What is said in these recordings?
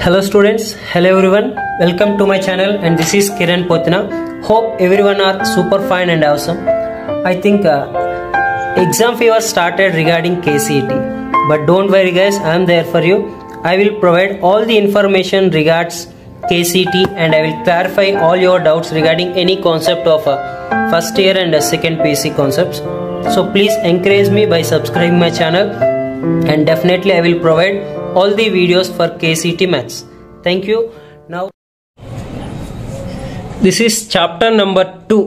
Hello students, hello everyone, welcome to my channel and this is Kiran Potina. Hope everyone are super fine and awesome. I think exam fever started regarding KCET, but don't worry guys, I am there for you. I will provide all the information regards KCET and I will clarify all your doubts regarding any concept of first year and second PC concepts. So please encourage me by subscribing my channel and definitely I will provide all the videos for KCET Maths. Thank you. Now this is chapter number 2,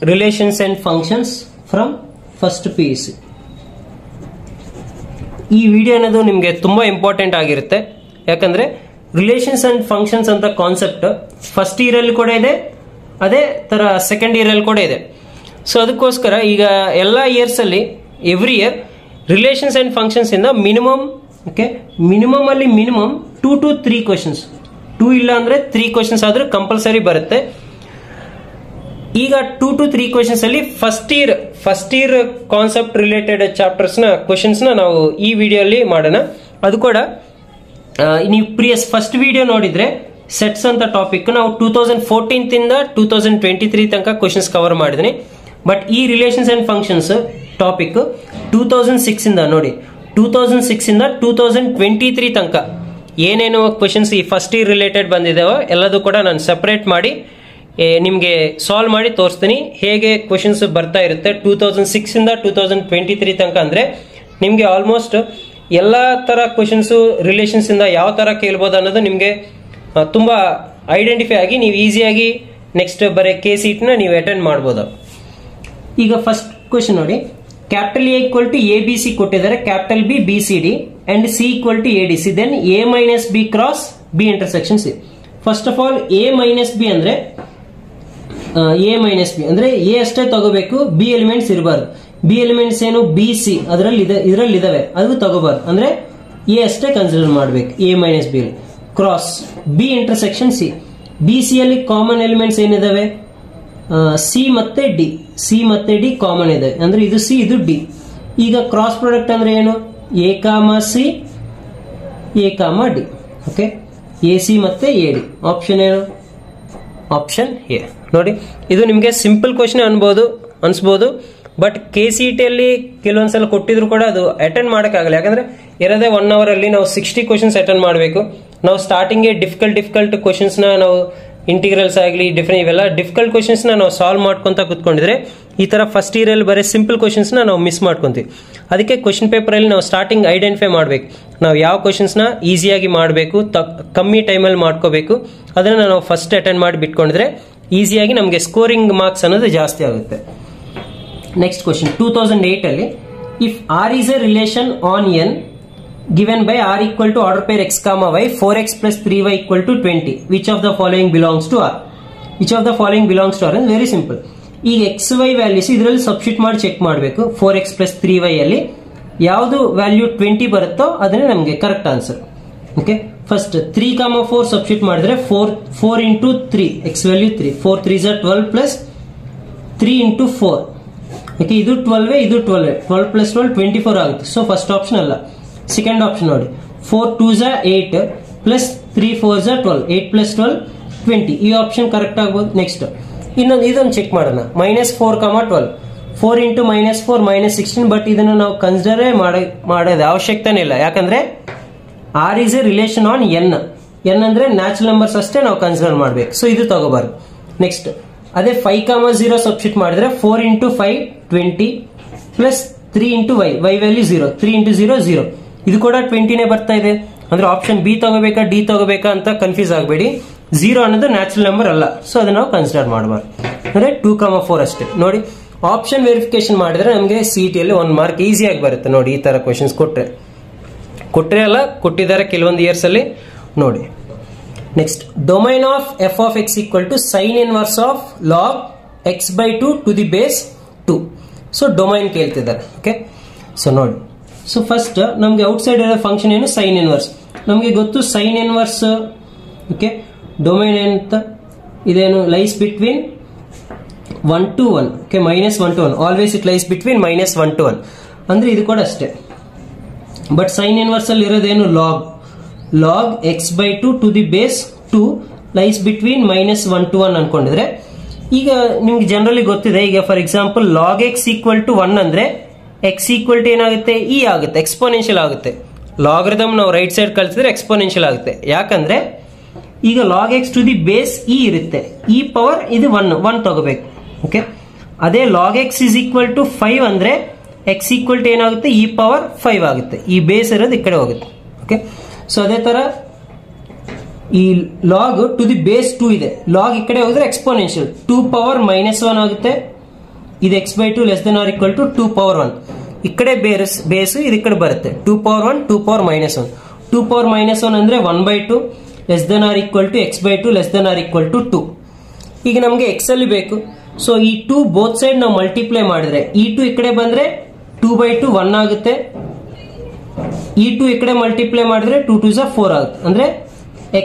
Relations and Functions from first PUC. ಈ video ಅನ್ನೋದು ನಿಮಗೆ ತುಂಬಾ important ಆಗಿರುತ್ತೆ. ಯಾಕಂದ್ರೆ relations and functions ಅಂತ concept first year ಅಲ್ಲಿ ಕೂಡ ಇದೆ, ಅದೇ ತರ ಸೆಕೆಂಡ್ ಇಯರ್ ಅಲ್ಲಿ ಕೂಡ ಇದೆ. ಸೊ ಅದಕ್ಕೋಸ್ಕರ ಈಗ ಎಲ್ಲ ಇಯರ್ಸ್ ಅಲ್ಲಿ every year relations and functions ಇಂದ ಮಿನಿಮಮ್ ಮಿನಿಮಮ್ 2 to 3 ಕ್ವಶನ್ಸ್, 2 ಇಲ್ಲ ಅಂದ್ರೆ 3 ಕ್ವಶನ್ಸ್ ಆದ್ರೂ ಕಂಪಲ್ಸರಿ ಬರುತ್ತೆ. ಈಗ 2 to 3 ಕ್ವಶನ್ಸ್ ಅಲ್ಲಿ first year concept related chapters ನ ಕ್ವಶನ್ಸ್ ನ ನಾವು ಈ ವಿಡಿಯೋ ಅಲ್ಲಿ ಮಾಡೋಣ. ಅದು ಕೂಡ ನೀವು ಪ್ರಿಯಸ್ ಫಸ್ಟ್ ವಿಡಿಯೋ ನೋಡಿದ್ರೆ ಸೆಟ್ಸ್ ಅಂತ ಟಾಪಿಕ್ ನಾವು 2014 ಇಂದ 2023 ತನಕ ಕ್ವಶನ್ಸ್ ಕವರ್ ಮಾಡಿದ್ನಿ. ಬಟ್ ಈ ರಿಲೇಷನ್ಸ್ ಅಂಡ್ ಫಂಕ್ಷನ್ಸ್ ಟಾಪಿಕ್ 2006 ಇಂದ ನೋಡಿ, 2006 ಇಂದ 2023 ತನಕ ಏನೇನು ಕ್ವಶನ್ಸ್ ಈ ಫಸ್ಟ್ ಇಯರ್ ರಿಲೇಟೆಡ್ ಬಂದಿದಾವೋ ಎಲ್ಲದೂ ಕೂಡ ನಾನು ಸೆಪರೇಟ್ ಮಾಡಿ ನಿಮಗೆ ಸಾಲ್ವ್ ಮಾಡಿ ತೋರಿಸ್ತೀನಿ. ಹೇಗೆ ಕ್ವಶನ್ಸ್ ಬರ್ತಾ ಇರುತ್ತೆ 2006 ಇಂದ 2023 ತನಕ ಅಂದ್ರೆ ನಿಮ್ಗೆ ಆಲ್ಮೋಸ್ಟ್ ಎಲ್ಲಾ ತರ ಕ್ವಶನ್ಸ್ ರಿಲೇಷನ್ಸ್ ಇಂದ ಯಾವ ತರ ಕೇಳ್ಬೋದು ಅನ್ನೋದು ನಿಮ್ಗೆ ತುಂಬಾ ಐಡೆಂಟಿಫೈ ಆಗಿ ನೀವು ಈಸಿಯಾಗಿ ನೆಕ್ಸ್ಟ್ ಬರೀ KCET ನ ನೀವು ಅಟೆಂಡ್ ಮಾಡಬಹುದು. ಈಗ ಫಸ್ಟ್ ಕ್ವಶನ್ ನೋಡಿ, capital A equal to ABC ಕೊಟ್ಟಿದ್ದಾರೆ, capital B BCD and C equal to ADC, then A minus B cross B intersection C. First of all A minus B ಅಂದ್ರೆ A ಅಷ್ಟೇ ತಗೋಬೇಕು, B elements ಇರಬಾರ್ದು. B elements ಏನು BC ಇದರಲ್ಲಿ ಇದಾವೆ, ಅದು ತಗೋಬಾರ್ದು. ಅಂದ್ರೆ A ಅಷ್ಟೇ ಕನ್ಸಿಡರ್ ಮಾಡಬೇಕು. A minus B cross B intersection C. BC ಅಲ್ಲಿ ಕಾಮನ್ ಎಲಿಮೆಂಟ್ಸ್ ಏನಿದಾವೆ, C ಮತ್ತೆ D ಕಾಮನ್ ಇದೆ, ಅಂದ್ರೆ ಇದು C ಇದು D. ಈಗ ಕ್ರಾಸ್ ಪ್ರಾಡಕ್ಟ್ ಅಂದ್ರೆ ಏನು, A, C, A, D. Okay, AC ಮತ್ತೆ AD. ಆಪ್ಷನ್ ಏನು, ಆಪ್ಷನ್ ಎ. ನೋಡಿ, ಇದು ನಿಮಗೆ ಸಿಂಪಲ್ ಕ್ವಶನ್ ಅನ್ಸ್ಬೋದು, ಬಟ್ KCET ಅಲ್ಲಿ ಕೆಲವೊಂದ್ಸಲ ಕೊಟ್ಟಿದ್ರು ಕೂಡ ಅದು ಅಟೆಂಡ್ ಮಾಡಕ್ಕಾಗಲ್ಲ. ಯಾಕಂದ್ರೆ ಇರೋದೇ 1 hour ಅಲ್ಲಿ ನಾವು 60 ಕ್ವಶನ್ಸ್ ಅಟೆಂಡ್ ಮಾಡಬೇಕು. ನಾವು ಸ್ಟಾರ್ಟಿಂಗ್ ಡಿಫಿಕಲ್ಟ್ ಕ್ವಶನ್ಸ್ ನ ನಾವು ಇಂಟಿಗ್ರಲ್ಸ್ ಆಗಲಿ ಇವೆಲ್ಲ ಡಿಫಿಕಲ್ಟ್ ಕ್ವಶನ್ಸ್ ನಾವು ಸಾಲ್ವ್ ಮಾಡ್ಕೊಂತ ಕುತ್ಕೊಂಡಿದ್ರೆ ಈ ತರ ಫಸ್ಟ್ ಇಯರ್ ಅಲ್ಲಿ ಬರೀ ಸಿಂಪಲ್ ಕ್ವಶನ್ಸ್ ನಾವು ಮಿಸ್ ಮಾಡ್ಕೊಂತೀವಿ. ಅದಕ್ಕೆ ಕ್ವಶನ್ ಪೇಪರ್ ಅಲ್ಲಿ ನಾವು ಸ್ಟಾರ್ಟಿಂಗ್ ಐಡೆಂಟಿಫೈ ಮಾಡ್ಬೇಕು, ನಾವು ಯಾವ ಕ್ವಶನ್ಸ್ ನ ಈಸಿಯಾಗಿ ಮಾಡಬೇಕು, ಕಮ್ಮಿ ಟೈಮಲ್ಲಿ ಮಾಡ್ಕೋಬೇಕು, ಅದನ್ನ ನಾವು ಫಸ್ಟ್ ಅಟೆಂಡ್ ಮಾಡಿ ಬಿಟ್ಕೊಂಡಿದ್ರೆ ಈಸಿಯಾಗಿ ನಮಗೆ ಸ್ಕೋರಿಂಗ್ ಮಾರ್ಕ್ಸ್ ಅನ್ನೋದು ಜಾಸ್ತಿ ಆಗುತ್ತೆ. ನೆಕ್ಸ್ಟ್ ಕ್ವಶನ್ 2008 ಅಲ್ಲಿ, if R is a relation on N given by r equal to order pair x comma y 4x plus 3y equal to 20, which of the following belongs to r? Which of the following belongs to r? And very simple. ಈಗ X Y values ಇದರಲ್ಲಿ substitute ಮಾಡಿ check ಮಾಡಬೇಕು. 4x plus 3y ಅಲ್ಲಿ ಯಾವುದು value 20 ಬರುತ್ತೋ ಅದನ್ನೇ ನಮಗೆ correct answer. Okay, first 3,4 substitute ಮಾಡಿದ್ರೆ 4 into 3 X value 3, 4 3s are 12 plus 3 into 4. Okay, ಇದು 12 ಇದು 12 plus 12 24 ಆಗುತ್ತೆ. ಸೊ ಫಸ್ಟ್ ಆಪ್ಷನ್ ಅಲ್ಲ, ಸೆಕೆಂಡ್ ಆಪ್ಷನ್ ನೋಡಿ, 4 2s are 8 plus 3 4s are 12, 8 plus 12 20. ಈ ಆಪ್ಷನ್ ಕರೆಕ್ಟ್ ಆಗ್ಬೋದು. ನೆಕ್ಸ್ಟ್ ಇದೊಂದು ಚೆಕ್ ಮಾಡೋಣ, -4, 12, 4 into -4 -16. ಬಟ್ ಇದನ್ನು ನಾವು ಕನ್ಸಿಡರ್ ಮಾಡೋದು ಅವಶ್ಯಕತೆ ಇಲ್ಲ, ಯಾಕಂದ್ರೆ R is a relation on N ಅಂದ್ರೆ ನ್ಯಾಚುರಲ್ ನಂಬರ್ಸ್ ಅಷ್ಟೇ ನಾವು ಕನ್ಸಿಡರ್ ಮಾಡ್ಬೇಕು. ಸೊ ಇದು ತಗೋಬಾರ್ದು. ನೆಕ್ಸ್ಟ್ ಅದೇ 5, 0 ಸಬ್ಸ್ಟಿಟ್ಯೂಟ್ ಮಾಡಿದ್ರೆ 4 into 5 20 plus 3 into y value 0, 3 into 0 0. ಇದು ಕೂಡ 20ನೇ ಬರ್ತಾ ಇದೆ. ಅಂದ್ರೆ ಆಪ್ಷನ್ ಬಿ ತಗೋಬೇಕಾ ಡಿ ತಗೋಬೇಕಾ ಅಂತ ಕನ್ಫ್ಯೂಸ್ ಆಗಬೇಡಿ. 0 ಅನ್ನೋದು ನ್ಯಾಚುರಲ್ ನಂಬರ್ ಅಲ್ಲ, ಸೊ ಅದನ್ನ ನಾವು ಕನ್ಸಿಡರ್ ಮಾಡಬಾರ್ದು. ಅಂದ್ರೆ 2, 4 ಅಷ್ಟೇ. ನೋಡಿ, ಆಪ್ಷನ್ ವೆರಿಫಿಕೇಶನ್ ಮಾಡಿದ್ರೆ ನಮಗೆ CET ಅಲ್ಲಿ 1 ಮಾರ್ಕ್ ಈಸಿಯಾಗಿ ಬರುತ್ತೆ. ನೋಡಿ, ಈ ತರ ಕ್ವಶನ್ಸ್ ಕೊಟ್ರೆ ಅಲ್ಲ, ಕೊಟ್ಟಿದ್ದಾರೆ ಕೆಲವೊಂದು ಇಯರ್ಸ್ ಅಲ್ಲಿ. ನೋಡಿ, next domain of f of x equal to sin inverse of log x/2 to the base 2. So domain ಕೇಳ್ತಿದ್ದಾರೆ. ಓಕೆ, ಸೊ ನೋಡಿ, ಸೊ ಫಸ್ಟ್ ನಮ್ಗೆ ಔಟ್ ಸೈಡ್ ಇರೋ ಫಂಕ್ಷನ್ ಏನು, ಸೈನ್ ಇನ್ವರ್ಸ್. ನಮಗೆ ಗೊತ್ತು ಸೈನ್ ಇನ್ವರ್ಸ್. ಓಕೆ, ಡೊಮೈನ್ ಅಂತ ಇದೇನು, lies between 1 to 1. Okay, -1 to 1 always it lies between -1 to 1. ಅಂದ್ರೆ ಇದು ಕೂಡ ಅಷ್ಟೇ. ಬಟ್ ಸೈನ್ ಇನ್ವರ್ಸ್ ಅಲ್ಲಿ ಇರೋದೇನು, log log x/2 to the base 2 lies between -1 to 1 ಅನ್ಕೊಂಡಿದ್ರೆ, ಈಗ ನಿಮ್ಗೆ ಜನರಲಿ ಗೊತ್ತಿದೆ, ಈಗ for example log x equal to 1 ಅಂದ್ರೆ x equal to ಏನಾಗುತ್ತೆ, e ಆಗುತ್ತೆ, ಎಕ್ಸ್ಪೋನೆನ್ಷಿಯಲ್ ಆಗುತ್ತೆ. ಲಾಗರಿಥಮ್ ನಾವು ರೈಟ್ ಸೈಡ್ ಕಳಿಸಿದ್ರೆ ಎಕ್ಸ್ಪೋನೆನ್ಷಿಯಲ್ ಆಗುತ್ತೆ. ಯಾಕಂದ್ರೆ ಈಗ log x to the base e ಇರುತ್ತೆ, e ಪವರ್ ಇದು 1 ತಗೋಬೇಕು. ಓಕೆ, ಅದೇ log x is equal to 5 ಅಂದ್ರೆ x equal to ಏನಾಗುತ್ತೆ, e ಪವರ್ 5 ಆಗುತ್ತೆ. ಈ ಬೇಸ್ ಇರೋದು ಈ ಕಡೆ ಹೋಗುತ್ತೆ. ಓಕೆ, ಸೊ ಅದೇ ತರ ಈ ಲಾಗ್ ಟು ದಿ ಬೇಸ್ 2 ಇದೆ, ಲಾಗ್ ಈ ಕಡೆ ಹೋದ್ರೆ ಎಕ್ಸ್ಪೋನೆನ್ಷಿಯಲ್ 2 ಪವರ್ -1 ಆಗುತ್ತೆ. ಇದು x/2 less than or equal to 2 power 1. ಈ ಕಡೆ ಬೇಸ್ ಇದು ಈ ಕಡೆ ಬರುತ್ತೆ 2 ಪವರ್ 1 2 ಪವರ್ -1. 2 ಪವರ್ -1 ಅಂದ್ರೆ 1/2 less than or equal to x/2 less than or equal to 2. ಈಗ ನಮಗೆ x ಅಲ್ಲಿ ಬೇಕು, ಸೊ ಈ 2 ಬೋತ್ ಸೈಡ್ ನಾವು ಮಲ್ಟಿಪ್ಲೈ ಮಾಡಿದ್ರೆ ಈ 2 ಈ ಕಡೆ ಬಂದ್ರೆ 2/2 1 ಆಗುತ್ತೆ. ಈ 2 ಈ ಕಡೆ ಮಲ್ಟಿಪ್ಲೈ ಮಾಡಿದ್ರೆ 2 2 is 4 ಆಗುತ್ತೆ. ಅಂದ್ರೆ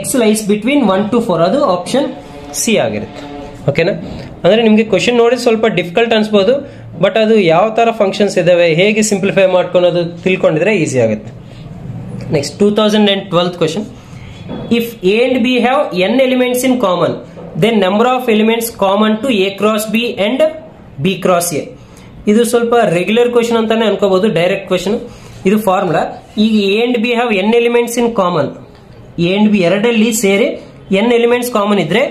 x ಲೈಸ್ ಬಿಟ್ವೀನ್ 1 to 4, ಅದು ಆಪ್ಷನ್ ಸಿ ಆಗಿರುತ್ತೆ. ಓಕೆನಾ, ಅಂದ್ರೆ ನಿಮಗೆ ಕ್ವಶನ್ ನೋಡಿ ಸ್ವಲ್ಪ ಡಿಫಿಕಲ್ಟ್ ಅನ್ಸ್ಬೋದು, ಬಟ್ ಅದು ಯಾವ ತರ ಫಂಕ್ಷನ್ಸ್ ಇದಾವೆ, ಹೇಗೆ ಸಿಂಪ್ಲಿಫೈ ಮಾಡ್ಕೊಳೋದು ತಿಳ್ಕೊಂಡಿದ್ರೆ ಈಸಿ ಆಗುತ್ತೆ. Next 2012 question. If a and b have n elements in common, then number of elements common to a cross b and b cross a. ಇದು ಸ್ವಲ್ಪ ರೆಗ್ಯುಲರ್ ಕ್ವಶನ್ ಅಂತಾನೆ ಅನ್ಕೋಬಹುದು, ಡೈರೆಕ್ಟ್ ಕ್ವಶನ್. ಇದು formula. ಈಗ a and b have n elements in common, a and b ಎರಡಲ್ಲಿ ಸೇರಿ n elements common ಇದ್ರೆ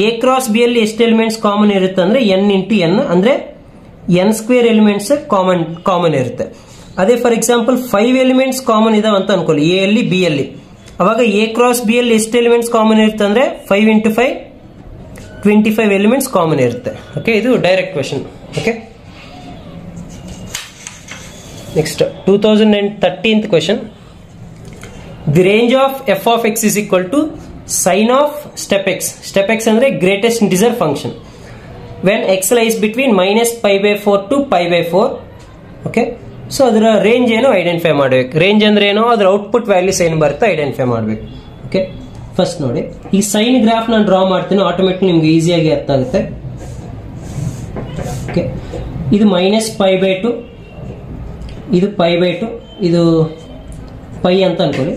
a cross b ಅಲ್ಲಿ ಎಷ್ಟು elements common ಇರುತ್ತೆ ಅಂದ್ರೆ n ಇಂಟು n, ಅಂದ್ರೆ n ಸ್ಕ್ವೇರ್ ಎಲಿಮೆಂಟ್ಸ್ ಕಾಮನ್ ಇರುತ್ತೆ. ಅದೇ ಫಾರ್ ಎಕ್ಸಾಂಪಲ್ 5 ಎಲಿಮೆಂಟ್ಸ್ ಕಾಮನ್ ಇದಾವ ಅಂತ ಅನ್ಕೊಳ್ಳಿ a ಅಲ್ಲಿ b ಅಲ್ಲಿ, ಅವಾಗ a ಕ್ರಾಸ್ b ಅಲ್ಲಿ ಎಷ್ಟು ಎಲಿಮೆಂಟ್ಸ್ ಕಾಮನ್ ಇರುತ್ತೆ ಅಂದ್ರೆ 5 ಇಂಟು 5 25 ಎಲಿಮೆಂಟ್ಸ್ ಕಾಮನ್ ಇರುತ್ತೆ. ಓಕೆ, ಇದು direct question. Okay, next 2013th question. The range of f of x is equal to sin of step x. Step x ಅಂದ್ರೆ greatest integer function. when x lies between -π/4 to π/4. Okay, so ಅದರ range ಏನು identify ಮಾಡಬೇಕು. Range ಅಂದ್ರೆ ಏನೋ, ಅದರ output values ಏನು ಬರುತ್ತೆ identify ಮಾಡಬೇಕು. ಓಕೆ, ಫಸ್ಟ್ ನೋಡಿ, ಈ ಸೈನ್ ಗ್ರಾಫ್ ನಾನು ಡ್ರಾ ಮಾಡ್ತೀನಿ, ಆಟೋಮೆಟಿಕ್ ನಿಮ್ಗೆ ಈಸಿಯಾಗಿ ಅರ್ಥ ಆಗುತ್ತೆ. ಓಕೆ, ಇದು -π/2, ಇದು π/2, ಇದು π ಅಂತ ಅನ್ಕೊಳ್ಳಿ.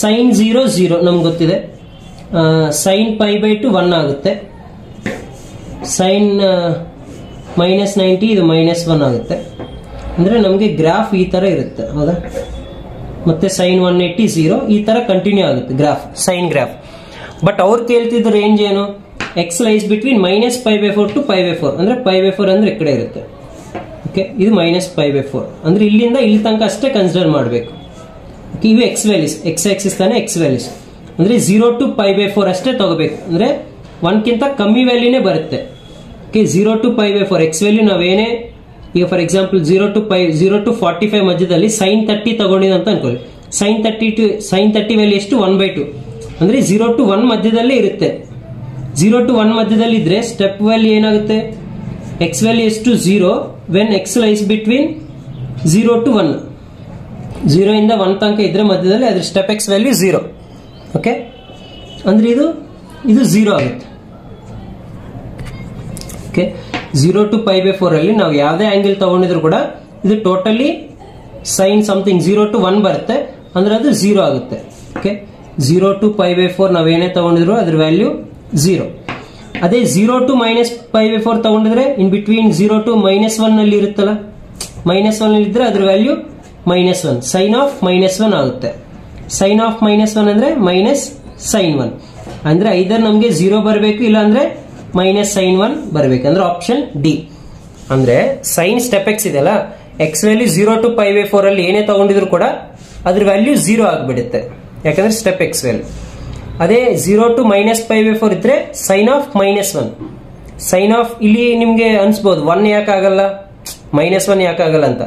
ಸೈನ್ 0 0 ನಮ್ಗೆ ಗೊತ್ತಿದೆ. ಸೈನ್ π/2 1 ಆಗುತ್ತೆ. ಸೈನ್ -90 ಇದು -1 ಆಗುತ್ತೆ. ಅಂದ್ರೆ ನಮಗೆ ಗ್ರಾಫ್ ಈ ತರ ಇರುತ್ತೆ, ಹೌದಾ. ಮತ್ತೆ ಸೈನ್ 180 0, ಈ ತರ ಕಂಟಿನ್ಯೂ ಆಗುತ್ತೆ ಗ್ರಾಫ್, ಸೈನ್ ಗ್ರಾಫ್. ಬಟ್ ಅವ್ರು ಕೇಳ್ತಿದ್ದ ರೇಂಜ್ ಏನು, ಎಕ್ಸ್ ಲೈಸ್ ಬಿಟ್ವೀನ್ -π/4 ಟು π/4, ಅಂದ್ರೆ π/4 ಅಂದ್ರೆ ಈ ಕಡೆ ಇರುತ್ತೆ. ಓಕೆ, ಇದು -π/4 ಅಂದ್ರೆ ಇಲ್ಲಿಂದ ಇಲ್ಲಿ ತನಕ ಅಷ್ಟೇ ಕನ್ಸಿಡರ್ ಮಾಡಬೇಕು. ಇವು ಎಕ್ಸ್ ವ್ಯಾಲ್ಯೂಸ್, ಎಕ್ಸ್ ಆಕ್ಸಿಸ್ ತಾನೆ ಎಕ್ಸ್ ವ್ಯಾಲ್ಯೂಸ್, ಅಂದ್ರೆ 0 to π/4 ಅಷ್ಟೇ ತಗೋಬೇಕು. ಅಂದ್ರೆ 1ಕ್ಕಿಂತ ಕಮ್ಮಿ ವ್ಯಾಲ್ಯೂನೇ ಬರುತ್ತೆ. ಓಕೆ, 0 to π/4 ಎಕ್ಸ್ ವ್ಯಾಲ್ಯೂ ನಾವೇನೇ, ಈಗ ಫಾರ್ ಎಕ್ಸಾಂಪಲ್ 0 to 45 ಮಧ್ಯದಲ್ಲಿ ಸೈನ್ 30 ತಗೊಂಡಿದ್ದು ಅಂತ ಅನ್ಕೊಳ್ಳಿ. ಸೈನ್ 30 ವ್ಯಾಲ್ಯೂ ಎಷ್ಟು 1/2, ಅಂದ್ರೆ 0 to 1 ಮಧ್ಯದಲ್ಲೇ ಇರುತ್ತೆ. 0 to 1 ಮಧ್ಯದಲ್ಲಿ ಇದ್ರೆ ಸ್ಟೆಪ್ ವ್ಯಾಲ್ಯೂ ಏನಾಗುತ್ತೆ, ಎಕ್ಸ್ ವ್ಯಾಲ್ಯೂ ಎಷ್ಟು 0 when X lies between 0 to 1. 0 ಇಂದ 1 ತನಕ ಇದ್ರೆ ಮಧ್ಯದಲ್ಲಿ ಅದ್ರ ಸ್ಟೆಪ್ ಎಕ್ಸ್ ವ್ಯಾಲ್ಯೂ 0. ಓಕೆ, ಅಂದ್ರೆ ಇದು 0 ಆಗುತ್ತೆ. ಓಕೆ, 0 to π/4 ಅಲ್ಲಿ ನಾವು ಯಾವುದೇ ಆಂಗಲ್ ತಗೊಂಡಿದ್ರು ಕೂಡ ಇದು ಟೋಟಲಿ ಸೈನ್ ಸಮಥಿಂಗ್ 0 to 1 ಬರುತ್ತೆ, ಅಂದ್ರೆ ಅದು 0 ಆಗುತ್ತೆ. ಓಕೆ, 0 to π/4 ನಾವೇನೇ ತಗೊಂಡಿದ್ರು ಅದ್ರ ವ್ಯಾಲ್ಯೂ 0. ಅದೇ 0 to -π/4 ತಗೊಂಡಿದ್ರೆ ಇನ್ ಬಿಟ್ವೀನ್ 0 to -1 ಅಲ್ಲಿ ಇರುತ್ತಲ್ಲ, -1 ಅಲ್ಲಿ ಇದ್ರೆ ಅದ್ರ ವ್ಯಾಲ್ಯೂ -1, ಸೈನ್ ಆಫ್ -1 ಆಗುತ್ತೆ. ಸೈನ್ ಆಫ್ -1 ಅಂದ್ರೆ -sin1, ಅಂದ್ರೆ ಐದರ್ ನಮಗೆ 0 ಬರಬೇಕು, ಇಲ್ಲ ಅಂದ್ರೆ -sin1 ಬರಬೇಕು. ಅಂದ್ರೆ ಆಪ್ಷನ್ ಡಿ. ಅಂದ್ರೆ ಸೈನ್ ಸ್ಟೆಪ್ ಎಕ್ಸ್ ಇದೆಯಲ್ಲ, ಎಕ್ಸ್ ವ್ಯಾಲ್ಯೂ 0 to π/4 ಅಲ್ಲಿ ಏನೇ ತಗೊಂಡಿದ್ರು ಕೂಡ ಅದ್ರ ವ್ಯಾಲ್ಯೂ 0 ಆಗಿಬಿಡುತ್ತೆ, ಯಾಕಂದ್ರೆ ಸ್ಟೆಪ್ ಎಕ್ಸ್ ವ್ಯಾಲ್ಯೂ. ಅದೇ 0 to -π/4 ಇದ್ರೆ ಸೈನ್ ಆಫ್ -1. ಸೈನ್ ಆಫ್ ಇಲ್ಲಿ ನಿಮ್ಗೆ ಅನ್ಸ್ಬೋದು 1 ಯಾಕಾಗಲ್ಲ, -1 ಯಾಕಾಗಲ್ಲ ಅಂತ,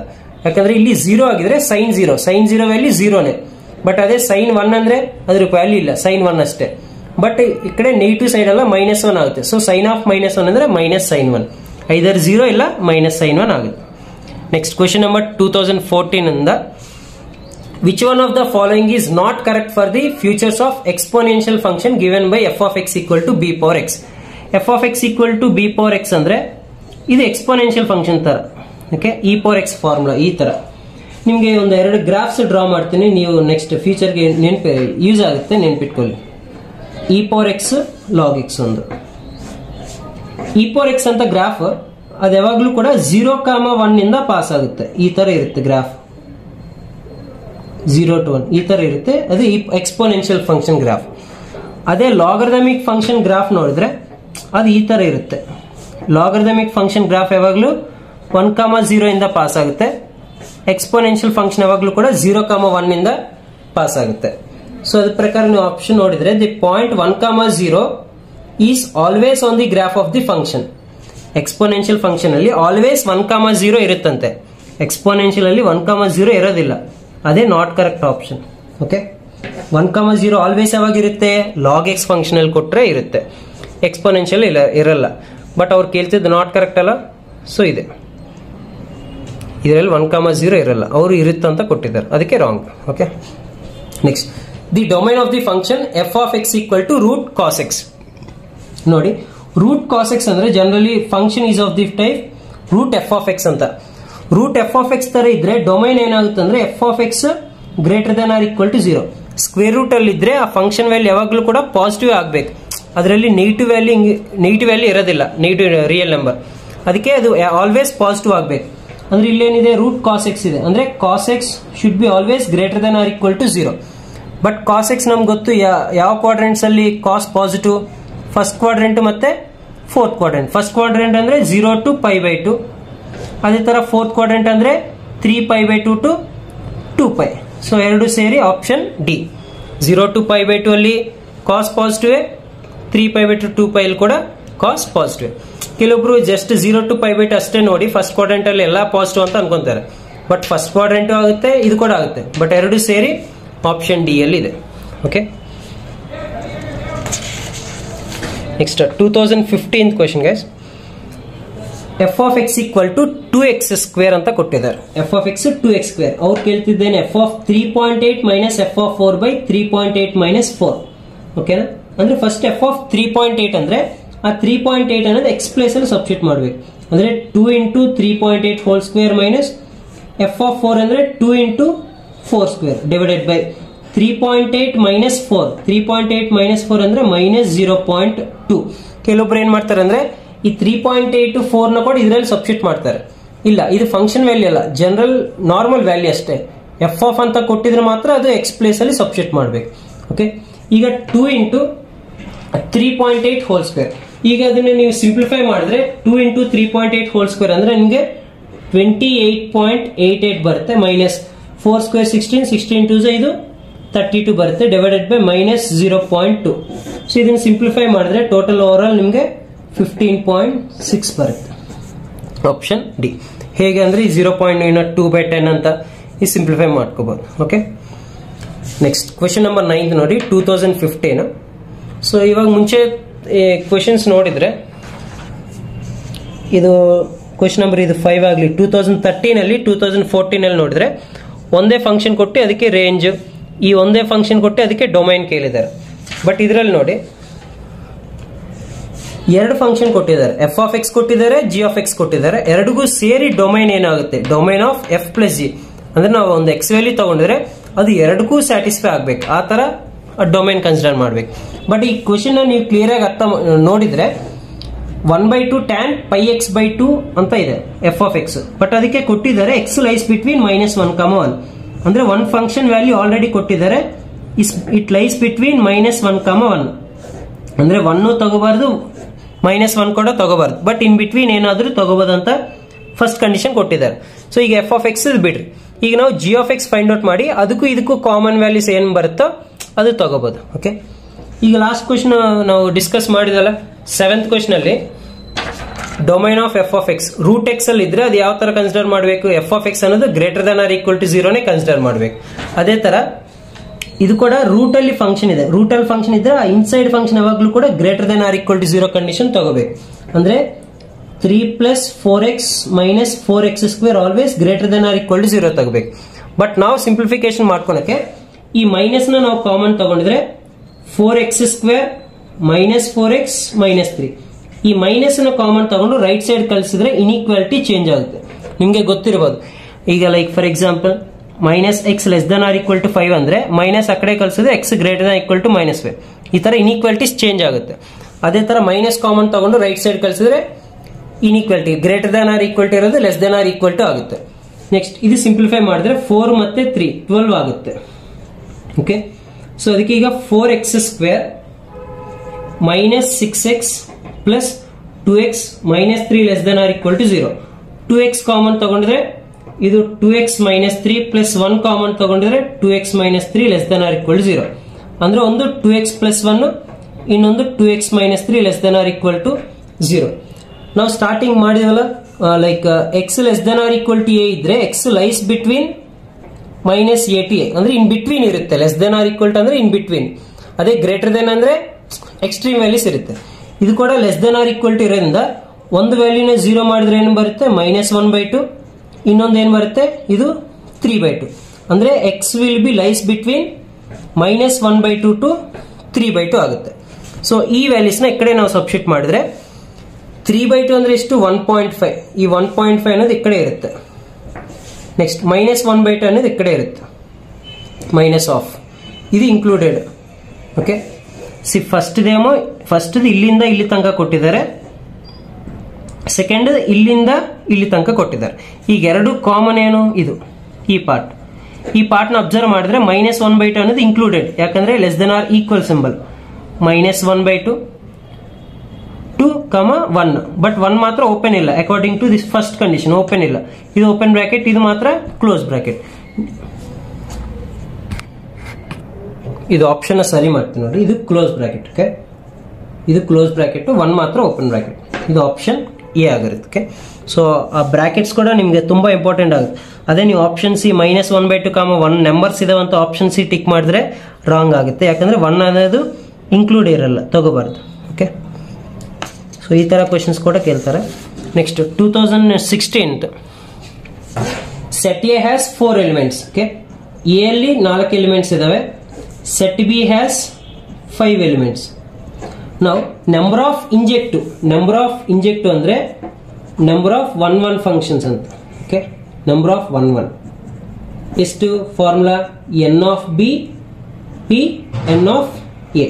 ಯಾಕಂದ್ರೆ ಇಲ್ಲಿ 0 ಆಗಿದ್ರೆ ಸೈನ್ 0 ವ್ಯಾಲ್ಯೂ 0ನೇ. ಬಟ್ ಅದೇ ಸೈನ್ 1 ಅಂದ್ರೆ ಅದ್ರ ವ್ಯಾಲ್ಯೂ ಇಲ್ಲ, ಸೈನ್ 1 ಅಷ್ಟೇ. ಬಟ್ ಈ ಕಡೆ ನೆಗೆಟಿವ್ ಸೈಡ್ ಎಲ್ಲ -1 ಆಗುತ್ತೆ. ಸೊ ಸೈನ್ ಆಫ್ -1 ಅಂದ್ರೆ -sin1, ಐದರ್ 0 ಇಲ್ಲ -sin1 ಆಗುತ್ತೆ. ನೆಕ್ಸ್ಟ್ ಕ್ವೆಶ್ಚನ್ ನಂಬರ್ 2014 ಇಂದ, which one of the following is not correct for the futures of exponential function given by f of x equal to b power x. f of x equal to b power x ಅಂದ್ರೆ ಇದು exponential function ತರ. Okay, e power x formula ಈ ತರ. ನಿಮಗೆ ಒಂದು 2 graphs draw ಮಾಡ್ತೀನಿ, ನೀವು next ಫ್ಯೂಚರ್ಗೆ use ಆಗುತ್ತೆ, ನೆನ್ಪಿಟ್ಕೊಳ್ಳಿ. e power X log X ಒಂದು e ಪವರ್ ಎಕ್ಸ್ ಅಂತ ಗ್ರಾಫ್ ಅದು ಯಾವಾಗ್ಲೂ ಕೂಡ 0,1 ಇಂದ ಪಾಸ್ ಆಗುತ್ತೆ. ಈ ತರ ಇರುತ್ತೆ ಗ್ರಾಫ್, 0 to 1 ಈ ತರ ಇರುತ್ತೆ. ಅದು ಎಕ್ಸ್ಪೋನೆನ್ಷಿಯಲ್ ಫಂಕ್ಷನ್ ಗ್ರಾಫ್. ಅದೇ ಲಾಗರಿಥಮಿಕ್ ಫಂಕ್ಷನ್ ಗ್ರಾಫ್ ನೋಡಿದ್ರೆ ಅದು ಈ ತರ ಇರುತ್ತೆ. ಲಾಗರಿಥಮಿಕ್ ಫಂಕ್ಷನ್ ಗ್ರಾಫ್ ಯಾವಾಗ್ಲೂ 1,0 ಇಂದ ಪಾಸ್ ಆಗುತ್ತೆ. ಎಕ್ಸ್ಪೋನೆನ್ಷಿಯಲ್ ಫಂಕ್ಷನ್ ಯಾವಾಗ್ಲೂ ಕೂಡ 0,1 ಇಂದ ಪಾಸ್ ಆಗುತ್ತೆ. ಸೊ ಅದ್ರ ಪ್ರಕಾರ ನೀವು ಆಪ್ಷನ್ ನೋಡಿದ್ರೆ the point 1,0 is always on the graph of the function. Exponential function ಅಲ್ಲಿ ಆಲ್ವೇಸ್ 1,0 ಇರುತ್ತಂತೆ, ಎಕ್ಸ್ಪೋನೆನ್ಷಿಯಲ್ ಅಲ್ಲಿ 1,0 ಇರೋದಿಲ್ಲ. ಅದೇ not correct option. Okay, 1,0 always ಯಾವಾಗಿರುತ್ತೆ? ಲಾಗ್ ಎಕ್ಸ್ ಫಂಕ್ಷನ್ ಅಲ್ಲಿ ಕೊಟ್ರೆ ಇರುತ್ತೆ, ಎಕ್ಸ್ಪೋನೆನ್ಷಿಯಲ್ ಇರಲ್ಲ. ಬಟ್ ಅವ್ರು ಕೇಳ್ತಿದ್ದು ನಾಟ್ ಕರೆಕ್ಟ್ ಅಲ್ಲ, ಸೊ ಇದೆ ಇದರಲ್ಲಿ 1,0 ಇರಲ್ಲ, ಅವರು ಇರುತ್ತಂತ ಕೊಟ್ಟಿದ್ದಾರೆ, ಅದಕ್ಕೆ wrong. Okay, next the domain of the function f of x equal to root cos X. ನೋಡಿ, ರೂಟ್ ಕಾಸ್ ಎಕ್ಸ್ ಅಂದ್ರೆ generally function is of the type root F of X ಅಂತ. ರೂಟ್ ಎಫ್ ಆಫ್ ಎಕ್ಸ್ ತರ ಇದ್ರೆ domain ಏನಾಗುತ್ತೆ ಅಂದ್ರೆ F of X greater than or equal to 0. Square root ಅಲ್ಲಿ ಇದ್ರೆ ಆ ಫಂಕ್ಷನ್ ವ್ಯಾಲ್ಯೂ ಯಾವಾಗ್ಲೂ ಕೂಡ ಪಾಸಿಟಿವ್ ಆಗ್ಬೇಕು, ಅದರಲ್ಲಿ ನೆಗೆಟಿವ್ ವ್ಯಾಲ್ಯೂ ಇರೋದಿಲ್ಲ, ನೆಗೆಟಿವ್ ರಿಯಲ್ ನಂಬರ್. ಅದಕ್ಕೆ ಅದು ಆಲ್ವೇಸ್ ಪಾಸಿಟಿವ್ ಆಗ್ಬೇಕು. ಅಂದ್ರೆ ಇಲ್ಲೇನಿದೆ, ರೂಟ್ ಕಾಸ್ ಎಕ್ಸ್ ಇದೆ ಅಂದ್ರೆ cos X should be always greater than or equal to 0. But cos X ನಮ್ಗೆ ಗೊತ್ತು ಯಾವ ಕ್ವಾಡ್ರೆಂಟ್ಸ್ ಅಲ್ಲಿ ಕಾಸ್ ಪಾಸಿಟಿವ್, ಫಸ್ಟ್ ಕ್ವಾಡ್ರೆಂಟ್ ಮತ್ತೆ ಫೋರ್ತ್ ಕ್ವಾಡ್ರೆಂಟ್. ಫಸ್ಟ್ ಕ್ವಾಡ್ರೆಂಟ್ ಅಂದ್ರೆ 0 to π/2, ಅದೇ ತರ ಫೋರ್ತ್ ಕ್ವಾಡ್ರೆಂಟ್ ಅಂದ್ರೆ 3π/2 to 2π. ಸೊ ಎರಡು ಸೇರಿ ಆಪ್ಷನ್ ಡಿ. 0 to π/2 ಅಲ್ಲಿ ಕಾಸ್ ಪಾಸಿಟಿವ್, 3π/2 2π ಅಲ್ಲಿ ಕೂಡ ಕಾಸ್ ಪಾಸಿಟಿವ್. ಕೆಲವೊಬ್ರು ಜಸ್ಟ್ 0 to π/2 ಅಷ್ಟೇ ನೋಡಿ ಫಸ್ಟ್ ಕ್ವಾಡ್ರೆಂಟ್ ಅಲ್ಲಿ ಎಲ್ಲ ಪಾಸಿಟಿವ್ ಅಂತ ಅನ್ಕೊಂತಾರೆ. ಬಟ್ ಫಸ್ಟ್ ಕ್ವಾಡ್ರೆಂಟ್ ಆಗುತ್ತೆ, ಇದು ಕೂಡ ಆಗುತ್ತೆ, ಬಟ್ ಎರಡು ಸೇರಿ ಆಪ್ಷನ್ ಡಿ ಅಲ್ಲಿ ಇದೆ. Okay, next 2015 question guys. F of x equal to 2x² ಅಂತ ಕೊಟ್ಟಿದ್ದಾರೆ. F of x 2x². ಅವ್ರು ಕೇಳ್ತಿದ್ದೇನೆ f of 3.8 minus f of 4/3.8 minus 4. ಓಕೆನಾ? ಅಂದ್ರೆ ಫಸ್ಟ್ ಎಫ್ ಆಫ್ 3.8 ಅಂದ್ರೆ ಆ 3.8 ಅನ್ನೋದು ಎಕ್ಸ್ ಪ್ಲೇಸ್ ಅಲ್ಲಿ ಸಬ್ಸ್ಟಿಟ್ಯೂಟ್ ಮಾಡಬೇಕು. ಅಂದ್ರೆ 2 into 3.8 whole square minus f of 4 ಅಂದ್ರೆ 2 into 4 square divided by 3.8 minus 4. 3.8 minus 4 ಅಂದ್ರೆ ಮೈನಸ್ 0.2. ಕೆಲವೊಬ್ರು ಏನ್ ಮಾಡ್ತಾರೆ ಅಂದ್ರೆ ಈ 3.8 4 ನ ಕೂಡ ಇದರಲ್ಲಿ ಸಬ್ಸ್ಟಿಟ್ಯೂಟ್ ಮಾಡ್ತಾರೆ. ಇಲ್ಲ, ಇದು ಫಂಕ್ಷನ್ ವ್ಯಾಲ್ಯೂ ಅಲ್ಲ, ಜನರಲ್ ನಾರ್ಮಲ್ ವ್ಯಾಲ್ಯೂ ಅಷ್ಟೇ. ಎಫ್ ಆಫ್ ಅಂತ ಕೊಟ್ಟಿದ್ರೆ ಮಾತ್ರ ಅದು ಎಕ್ಸ್ ಪ್ಲೇಸ್ ಅಲ್ಲಿ ಸಬ್ಸ್ಟಿಟ್ಯೂಟ್ ಮಾಡಬೇಕು. ಓಕೆ, ಈಗ 2 into 3.8 ಹೋಲ್ ಸ್ಕ್ವೇರ್. ಈಗ ಅದನ್ನ ನೀವು ಸಿಂಪ್ಲಿಫೈ ಮಾಡಿದ್ರೆ 2 into 3.8 ಹೋಲ್ ಸ್ಕ್ವೇರ್ ಅಂದ್ರೆ ನಿಮಗೆ 28.88 ಬರುತ್ತೆ. ಮೈನಸ್ 4 ಸ್ಕ್ವೇರ್ 16, 16 2 ಇದು 32 ಬರುತ್ತೆ, ಡಿವೈಡೆಡ್ ಬೈ ಮೈನಸ್ 0.2. ಸೊ ಇದನ್ನ ಸಿಂಪ್ಲಿಫೈ ಮಾಡಿದ್ರೆ ಟೋಟಲ್ ಓವರ್ ಆಲ್ ನಿಮಗೆ 15.6 ಬರುತ್ತೆ. Option D. ಹೇಗೆ ಅಂದ್ರೆ 0.2/10 ಅಂತ ಈ ಸಿಂಪ್ಲಿಫೈ ಮಾಡ್ಕೋಬಹುದು. ಓಕೆ, ನೆಕ್ಸ್ಟ್ ಕ್ವೆಶ್ಚನ್ ನಂಬರ್ 9 ನೋಡಿ, 2015. ಸೊ ಇವಾಗ ಮುಂಚೆ ಕ್ವೆಶನ್ಸ್ ನೋಡಿದ್ರೆ ಇದು ಕ್ವೆಶ್ಚನ್ ನಂಬರ್ ಇದು 5 ಆಗಲಿ. 2013 ಅಲ್ಲಿ 2014 ಅಲ್ಲಿ ನೋಡಿದ್ರೆ ಒಂದೇ ಫಂಕ್ಷನ್ ಕೊಟ್ಟು ಅದಕ್ಕೆ ರೇಂಜ್, ಈ ಒಂದೇ ಫಂಕ್ಷನ್ ಕೊಟ್ಟು ಅದಕ್ಕೆ ಡೊಮೈನ್ ಕೇಳಿದ್ದಾರೆ. ಬಟ್ ಇದರಲ್ಲಿ ನೋಡಿ ಎರಡು ಫಂಕ್ಷನ್ ಕೊಟ್ಟಿದ್ದಾರೆ, ಎಫ್ ಆಫ್ ಎಕ್ಸ್ ಕೊಟ್ಟಿದ್ದಾರೆ, ಜಿ ಆಫ್ ಎಕ್ಸ್ ಕೊಟ್ಟಿದ್ದಾರೆ. ಎರಡಿಗೂ ಸೇರಿ ಡೊಮೈನ್ ಏನಾಗುತ್ತೆ, domain of F plus G. ಅಂದ್ರೆ ನಾವು ಒಂದು ಎಕ್ಸ್ ವ್ಯಾಲ್ಯೂ ತಗೊಂಡಿದ್ರೆ ಅದು ಎರಡಕ್ಕೂ ಸ್ಯಾಟಿಸ್ಫೈ ಆಗ್ಬೇಕು, ಆ ತರ ಡೊಮೈನ್ ಕನ್ಸಿಡರ್ ಮಾಡ್ಬೇಕು. ಬಟ್ ಈ ಕ್ವೆಶ್ಚನ್ ನೀವು ಕ್ಲಿಯರ್ ಆಗಿ ಅರ್ಥ ನೋಡಿದ್ರೆ 1/2 tan πx/2 ಅಂತ ಇದೆ ಎಫ್ ಆಫ್ ಎಕ್ಸ್. ಬಟ್ ಅದಕ್ಕೆ ಕೊಟ್ಟಿದ್ದಾರೆ ಎಕ್ಸ್ ಲೈಸ್ ಬಿಟ್ವೀನ್ -1, ಅಂದ್ರೆ ಒನ್ ಫಂಕ್ಷನ್ ವ್ಯಾಲ್ಯೂ ಆಲ್ರೆಡಿ ಕೊಟ್ಟಿದ್ದಾರೆ, ಇಟ್ ಲೈಸ್ ಬಿಟ್ವೀನ್ -1, ಅಂದ್ರೆ 1 ತಗೋಬಾರ್ದು, -1 ಕೂಡ ತಗೋಬಾರ್ದು, ಬಟ್ ಇನ್ ಬಿಟ್ವೀನ್ ಏನಾದ್ರೂ ತಗೋಬಹುದು ಅಂತ ಫಸ್ಟ್ ಕಂಡೀಷನ್ ಕೊಟ್ಟಿದ್ದಾರೆ. ಸೊ ಈಗ ಎಫ್ ಆಫ್ ಎಕ್ಸ್ ಬಿಡ್ರಿ, ಈಗ ನಾವು G of X find out ಮಾಡಿ ಅದಕ್ಕೂ ಇದಕ್ಕೂ ಕಾಮನ್ ವ್ಯಾಲ್ಯೂಸ್ ಏನ್ ಬರುತ್ತೋ ಅದು ತಗೋಬಹುದು. ಓಕೆ, ಈಗ ಲಾಸ್ಟ್ ಕ್ವೆಶ್ಚನ್ ನಾವು ಡಿಸ್ಕಸ್ ಮಾಡಿದಲ್ಲ 7th ಕ್ವೆಶ್ಚನ್ ಅಲ್ಲಿ domain of F of X root X ಅಲ್ಲಿ ಇದ್ರೆ ಅದು ಯಾವ ತರ ಕನ್ಸಿಡರ್ ಮಾಡಬೇಕು, ಎಫ್ ಆಫ್ ಎಕ್ಸ್ ಅನ್ನೋದು greater than or equal to 0 consider ಮಾಡಬೇಕು. ಅದೇ ತರ ಇದು ಕೂಡ ರೂಟ್ ಅಲ್ಲಿ ಫಂಕ್ಷನ್ ಇದೆ, ರೂಟ್ ಅಲ್ಲಿ ಫಂಕ್ಷನ್ ಇದ್ರೆ ಇನ್ಸೈಡ್ ಫಂಕ್ಷನ್ ಯಾವಾಗ್ಲೂ ಕೂಡ greater than or equal to 0 condition ತಗೋಬೇಕು. ಅಂದ್ರೆ 3 + 4x - 4x² always greater than or equal to 0 ತಗೋಬೇಕು. ಬಟ್ ನಾವು ಸಿಂಪ್ಲಿಫಿಕೇಶನ್ ಮಾಡ್ಕೊಳಕ್ಕೆ ಈ ಮೈನಸ್ ನ ನಾವು ಕಾಮನ್ ತಗೊಂಡಿದ್ರೆ 4x² - 4x - 3. ಈ ಮೈನಸ್ ನ ಕಾಮನ್ ತಗೊಂಡು ರೈಟ್ ಸೈಡ್ ಕಳಿಸಿದ್ರೆ ಇನ್ಇಕ್ವಾಲಿಟಿ ಚೇಂಜ್ ಆಗುತ್ತೆ. ನಿಮ್ಗೆ ಗೊತ್ತಿರಬಹುದು. ಈಗ like for example minus x less than or equal to 5 ಅಂದ್ರೆ ಮೈನಸ್ ಆ ಕಡೆ ಕಳಿಸಿದ್ರೆ x greater than equal to -5. ಈ ತರ ಇನ್ಇಕ್ವಾಲಿಟೀಸ್ ಚೇಂಜ್ ಆಗುತ್ತೆ. ಅದೇ ತರ ಮೈನಸ್ ಕಾಮನ್ ತಗೊಂಡು ರೈಟ್ ಸೈಡ್ ಕಳಿಸಿದ್ರೆ inequality greater than or equal to ಇರೋದು less than or equal to ಆಗುತ್ತೆ. ನೆಕ್ಸ್ಟ್ ಇದು ಸಿಂಪ್ಲಿಫೈ ಮಾಡಿದ್ರೆ 4 ಮತ್ತೆ 3 12 ಆಗುತ್ತೆ. ಓಕೆ, ಸೊ ಅದಕ್ಕೆ ಈಗ 4x² -6x plus 2x -3 less than or equal to 0. 2x common ತಗೊಂಡ್ರೆ ಇದು 2x -3 ಪ್ಲಸ್ 1 ಕಾಮನ್ ತಗೊಂಡ್ರೆ 2x -3 less than or equal to 0. ಅಂದ್ರೆ ಒಂದು 2x ಪ್ಲಸ್ 1 ಇನ್ನೊಂದು 2x -3 less than or equal to 0. ನಾವು ಸ್ಟಾರ್ಟಿಂಗ್ ಮಾಡಿದವಲ್ಲ like x less than or equal to a ಇದ್ರೆ x lies between -a to a ಅಂದ್ರೆ in between ಇರುತ್ತೆ. Less than or equal to ಅಂದ್ರೆ in between. ಅದೇ greater than ಅಂದ್ರೆ extreme values ಇರುತ್ತೆ. ಇದು ಕೂಡ less than or equal to ಇರೋದ್ರಿಂದ ಒಂದು ವ್ಯಾಲ್ಯೂನ 0 ಮಾಡಿದ್ರೆ ಏನು ಬರುತ್ತೆ -1/2, ಇನ್ನೊಂದು ಏನು ಬರುತ್ತೆ ಇದು 3/2. ಅಂದ್ರೆ X will be lies between -1/2 to 3/2 ಆಗುತ್ತೆ. ಸೊ ಈ ವ್ಯಾಲ್ಯೂಸ್ ನ ಈ ಕಡೆ ನಾವು ಸಬ್ಸ್ಟಿಟ್ಯೂಟ್ ಮಾಡಿದ್ರೆ 3/2 ಅಂದ್ರೆ ಎಷ್ಟು 1.5. ಈ 1.5 ಅನ್ನೋದು ಈ ಕಡೆ ಇರುತ್ತೆ. ನೆಕ್ಸ್ಟ್ -1/2 ಅನ್ನೋದು ಈ ಕಡೆ ಇರುತ್ತೆ. -1/2 ಇದು ಇನ್ಕ್ಲೂಡೆಡ್. ಓಕೆ, ಫಸ್ಟ್ ಇಲ್ಲಿಂದ ಇಲ್ಲಿ ತನಕ ಕೊಟ್ಟಿದ್ದಾರೆ, ಸೆಕೆಂಡ್ ಇಲ್ಲಿಂದ ಇಲ್ಲಿ ತನಕ ಕೊಟ್ಟಿದ್ದಾರೆ. ಈಗ ಎರಡು ಕಾಮನ್ ಏನು ಇದು ಈ ಪಾರ್ಟ್ ನ ಅಬ್ಸರ್ವ್ ಮಾಡಿದ್ರೆ -1/2 ಅನ್ನೋದು ಇನ್ಕ್ಲೂಡೆಡ್. ಯಾಕಂದ್ರೆ less than or equal symbol -1/2 2, 1. But 1 ಮಾತ್ರ ಓಪನ್ ಇಲ್ಲ. According to this first condition open ಇಲ್ಲ. ಇದು ಓಪನ್ ಬ್ರಾಕೆಟ್, ಇದು ಮಾತ್ರ ಕ್ಲೋಸ್ ಬ್ರಾಕೆಟ್. ಇದು ಆಪ್ಷನ್ ಸರಿ ಮಾಡ್ತೀನಿ ನೋಡಿ. ಇದು ಕ್ಲೋಸ್ ಬ್ರಾಕೆಟ್. ಓಕೆ, ಇದು ಕ್ಲೋಸ್ ಬ್ರಾಕೆಟ್, 1 ಮಾತ್ರ ಓಪನ್ ಬ್ರಾಕೆಟ್. ಇದು ಆಪ್ಷನ್ ಎ ಆಗಿರುತ್ತೆ. ಸೊ ಆ ಬ್ರಾಕೆಟ್ಸ್ ಕೂಡ ನಿಮಗೆ ತುಂಬಾ ಇಂಪಾರ್ಟೆಂಟ್ ಆಗುತ್ತೆ. ಅದೇ ನೀವು ಆಪ್ಷನ್ ಸಿ -1/2, 1 ನಂಬರ್ಸ್ ಇದಾವಂತ ಆಪ್ಷನ್ ಸಿ ಟಿಕ್ ಮಾಡಿದ್ರೆ ರಾಂಗ್ ಆಗುತ್ತೆ. ಯಾಕಂದ್ರೆ 1 ಅನ್ನೋದು ಇನ್ಕ್ಲೂಡ್ ಇರಲ್ಲ, ತಗೋಬಾರ್ದು. ಓಕೆ, ಸೊ ಈ ತರ ಕ್ವೆಶನ್ಸ್ ಕೂಡ ಕೇಳ್ತಾರೆ. Next 2016 set A has 4 elements. Okay, A ಅಲ್ಲಿ 4 ಎಲಿಮೆಂಟ್ಸ್ ಇದಾವೆ. Set B has 5 elements. ನಾವು ನಂಬರ್ ಆಫ್ ಇಂಜೆಕ್ಟಿವ್ ಅಂದ್ರೆ ನಂಬರ್ ಆಫ್ 1 ಫಂಕ್ಷನ್ಸ್ ಅಂತ. ಓಕೆ, ನಂಬರ್ ಆಫ್ 1 ಎಷ್ಟು formula n of b p n of A.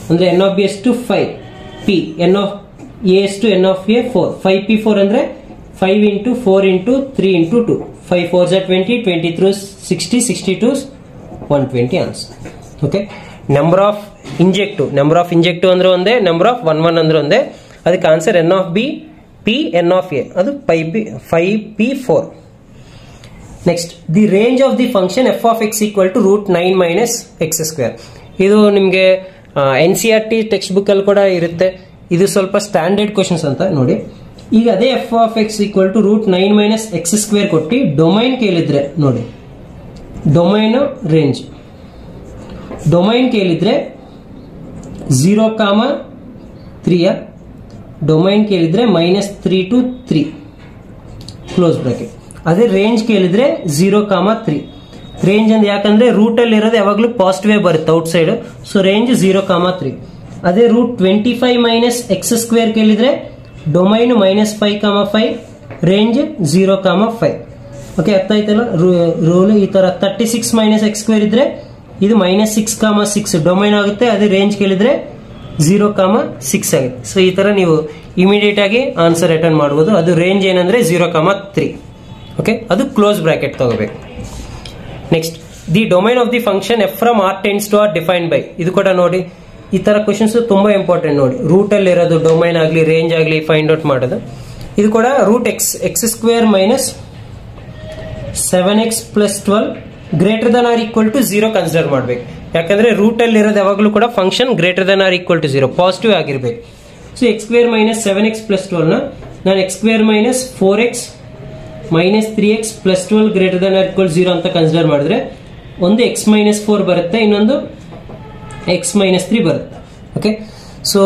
ಅಂದ್ರೆ n ಆಫ್ ಬಿ ಎಷ್ಟು 5, P n of A ಎಷ್ಟು n of A 4. 5p4 ಅಂದ್ರೆ 5 × 4 × 3 × 2. 5 4s are 20, 20 3s 60, 62s 120 answer. Okay, number of injective ಅಂದ್ರೆ ಒಂದೇ, number of 1 ಅಂದ್ರೆ ಒಂದೇ. ಅದಕ್ಕೆ answer n of b p n of a, ಅದು 5p4. Next the range of the function f of x equal to √9 - x². ಇದು ನಿಮಗೆ NCERT text book ಅಲ್ಲಿ ಕೂಡ ಇರುತ್ತೆ. ಇದು ಸ್ವಲ್ಪ ಸ್ಟ್ಯಾಂಡರ್ಡ್ ಕ್ವೆಶನ್ಸ್ ಅಂತ ನೋಡಿ. ಈಗ ಅದೇ f of x equal to √9 - x² ಕೊಟ್ಟು ಡೊಮೈನ್ ಕೇಳಿದ್ರೆ ನೋಡಿ, ಡೊಮೈನ್ ರೇಂಜ್ ಡೊಮೈನ್ ಕೇಳಿದ್ರೆ 0, 3 ಡೊಮೈನ್ ಕೇಳಿದ್ರೆ -3 to 3 ಕ್ಲೋಸ್ ಬ್ರಾಕೆಟ್. ಅದೇ ರೇಂಜ್ ಕೇಳಿದ್ರೆ 0, 3. ರೇಂಜ್ ಅಂದ್ರೆ ಯಾಕಂದ್ರೆ ರೂಟ್ ಅಲ್ಲಿ ಇರೋದು ಯಾವಾಗ್ಲೂ ಪಾಸಿಟಿವ್ ಬರುತ್ತೆ ಔಟ್ ಸೈಡ್. So range 0, 3. ಅದೇ √25 - x² ಕೇಳಿದ್ರೆ ಡೊಮೈನ್ -5, 5 ರೇಂಜ್ 0, 5. ಓಕೆ, ಅರ್ಥ ಆಯ್ತಲ್ಲ ರೂಲ್. ಈ ತರ 36 - x² ಇದ್ರೆ ಇದು -6, 6 ಡೊಮೈನ್ ಆಗುತ್ತೆ. ಅದೇ ರೇಂಜ್ ಕೇಳಿದ್ರೆ 0, 6 ಆಗುತ್ತೆ. ಸೊ ಈ ತರ ನೀವು ಇಮಿಡಿಯೇಟ್ ಆಗಿ ಆನ್ಸರ್ ರಿಟರ್ನ್ ಮಾಡಬಹುದು. ಅದು ರೇಂಜ್ ಏನಂದ್ರೆ 0, 3. ಓಕೆ, ಅದು ಕ್ಲೋಸ್ ಬ್ರಾಕೆಟ್ ತಗೋಬೇಕು. Next the domain of the function f from r tends to r defined by. ಇದು ಕೂಡ ನೋಡಿ, ಈ ತರ ಕ್ವೆಶನ್ಸ್ ತುಂಬಾ ಇಂಪಾರ್ಟೆಂಟ್ ನೋಡಿ. ರೂಟ್ ಅಲ್ಲಿ ಇರೋದು ಡೊಮೈನ್ ಆಗಲಿ ರೇಂಜ್ ಆಗಲಿ ಫೈಂಡ್ ಔಟ್ ಮಾಡೋದು. ಇದು ಕೂಡ √x² - 7x + 12 greater than or equal to 0 consider ಮಾಡಬೇಕು. ಯಾಕಂದ್ರೆ ರೂಟ್ ಅಲ್ಲಿ ಇರೋದು ಯಾವಾಗಲೂ ಕೂಡ function greater than or equal to 0 positive ಆಗಿರ್ಬೇಕು. ಸೊ x² - 7x + 12 ನ ನಾನು x² - 4x - 3x + 12 greater than or equal 0 ಅಂತ ಕನ್ಸಿಡರ್ ಮಾಡಿದ್ರೆ ಒಂದು x - 4 ಬರುತ್ತೆ, ಇನ್ನೊಂದು x - 3 ಬರುತ್ತೆ. ಓಕೆ, ಸೊ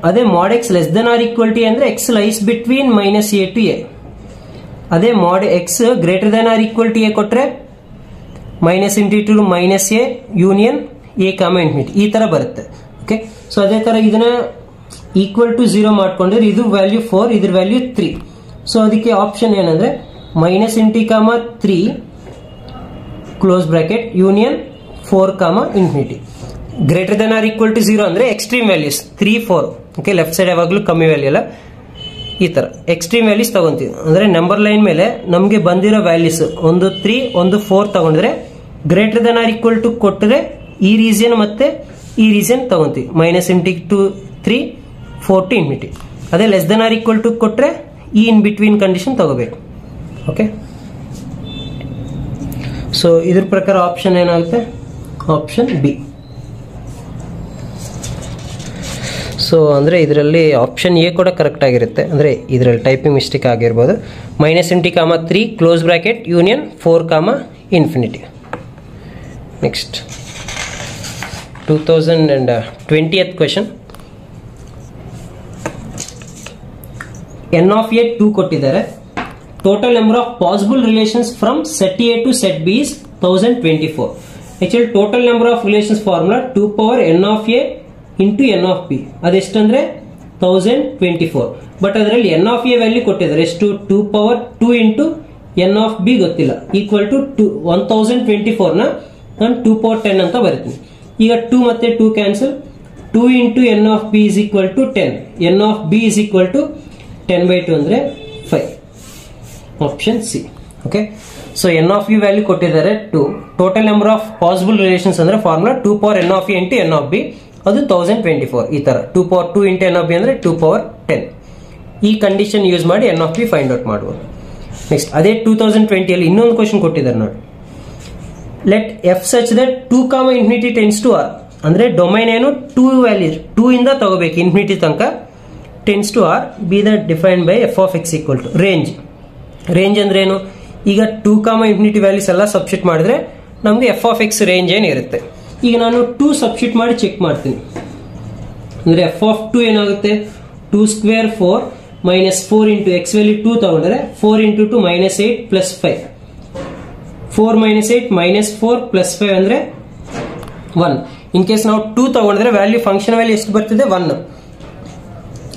ಅದೇ mod x less than or equal to ಅಂದ್ರೆ x lies between -a to a. ಅದೇ mod x greater than or equal to a ಕೊಟ್ರೆ -(a) ಯೂನಿಯನ್ a, ∞ ಈ ತರ ಬರುತ್ತೆ. ಓಕೆ, ಸೊ ಅದೇ ತರ ಇದನ್ನ ಈಕ್ವಲ್ ಟು 0 ಮಾಡ್ಕೊಂಡ್ರೆ ಇದು ವ್ಯಾಲ್ಯೂ 4, ಇದ್ರ ವ್ಯಾಲ್ಯೂ 3. ಸೊ ಅದಕ್ಕೆ ಆಪ್ಷನ್ ಏನಂದ್ರೆ -(3) close bracket union 4, infinity. Greater than or equal to 0 ಅಂದ್ರೆ extreme values 3, 4. Okay, left side ಯಾವಾಗಲೂ ಕಮ್ಮಿ ವ್ಯಾಲ್ಯೂ ಅಲ್ಲ, ಈ ತರ ಎಕ್ಸ್ಟ್ರೀಮ್ ವ್ಯಾಲ್ಯೂಸ್ ತಗೊಂತೀವಿ. ಅಂದ್ರೆ ನಂಬರ್ ಲೈನ್ ಮೇಲೆ ನಮಗೆ ಬಂದಿರೋ ವ್ಯಾಲ್ಯೂಸ್ 1, 3, 1, 4 ತಗೊಂಡ್ರೆ greater than or equal to ಕೊಟ್ಟರೆ ಈ ರೀಜನ್ ಮತ್ತೆ ಈ ರೀಜನ್ ತಗೊಂತೀವಿ. -2, 3, 4 to ಇನ್ಫಿನಿಟಿ. ಅದೇ less than or equal to ಕೊಟ್ರೆ ಈ ಇನ್ ಬಿಟ್ವೀನ್ ಕಂಡೀಷನ್ ತಗೋಬೇಕು. ಓಕೆ, ಸೊ ಇದ್ರ ಪ್ರಕಾರ ಆಪ್ಷನ್ ಏನಾಗುತ್ತೆ? Option B. ಸೊ ಅಂದರೆ ಇದರಲ್ಲಿ ಆಪ್ಷನ್ ಎ ಕೂಡ ಕರೆಕ್ಟ್ ಆಗಿರುತ್ತೆ. ಅಂದರೆ ಇದರಲ್ಲಿ ಟೈಪಿಂಗ್ ಮಿಸ್ಟೇಕ್ ಆಗಿರ್ಬೋದು. -3, 3 close bracket union 4, infinity. Next 2020th question. n of a 2 ಕೊಟ್ಟಿದ್ದಾರೆ. Total number of possible relations from set A to set B is 1024. Actually total number of relations formula 2 power n of a into n of b. ಅದೆಷ್ಟಂದ್ರೆ 1024. But ಅದರಲ್ಲಿ n of a value ಕೊಟ್ಟಿದ್ದಾರೆ ಎಷ್ಟು? 2 power 2 into n of b ಗೊತ್ತಿಲ್ಲ, equal to 1024 ನ ನಾನು 2 power 10 ಅಂತ ಬರೀತೀನಿ. ಈಗ 2 ಮತ್ತೆ 2 cancel. 2 into n of b is equal to 10. n of b is equal to 10/2 ಅಂದ್ರೆ 5. Option c. Okay, so n of u value ಕೊಟ್ಟಿದ್ದಾರೆ 2. Total number of possible relations ಅಂದ್ರೆ formula 2 power n of a into n of b, ಅದು 1024. ಈ ತರ 2 power 2 into n of b ಅಂದ್ರೆ 2 power 10. ಈ condition use ಮಾಡಿ n of b find out ಮಾಡುವುದು. Next ಅದೇ 2020 ಅಲ್ಲಿ ಇನ್ನೊಂದು ಕ್ವಶನ್ ಕೊಟ್ಟಿದ್ದಾರೆ ನೋಡಿ. Let f such that 2, infinity tends to R. ಅಂದ್ರೆ ಡೊಮೈನ್ ಏನು? 2 ವ್ಯಾಲ್ಯೂ 2 ಇಂದ ತಗೋಬೇಕು ಇನ್ಫಿನಿಟಿ ತನಕ. Tends to R be the defined by f of x equal to range. Range ಅಂದ್ರೆ ಏನು? ಈಗ 2, ಇನ್ಫಿನಿಟಿ ವ್ಯಾಲ್ಯೂಸ್ ಎಲ್ಲ ಸಬ್ಸ್ಟಿಟ್ಯೂಟ್ ಮಾಡಿದ್ರೆ ನಮಗೆ ಎಫ್ ಆಫ್ ಎಕ್ಸ್ ರೇಂಜ್ ಏನಿರುತ್ತೆ. ಈಗ ನಾನು 2 ಸಬ್ಸ್ಟಿಟ್ಯೂಟ್ ಮಾಡಿ ಚೆಕ್ ಮಾಡ್ತೀನಿ. ಅಂದ್ರೆ ಎಫ್ ಆಫ್ 2 ಏನಾಗುತ್ತೆ? 2 square 4 minus 4 into x value 2 ತಗೊಂಡ್ರೆ 4 into 2 -8 plus 5. 4 minus 8 minus 4 plus 5 ಅಂದ್ರೆ 1. ಇನ್ ಕೇಸ್ ನಾವು 2 ತಗೊಂಡ್ರೆ ವ್ಯಾಲ್ಯೂ ಫಂಕ್ಷನ್ ವ್ಯಾಲ್ಯೂ ಎಷ್ಟು ಬರ್ತಿದೆ? 1.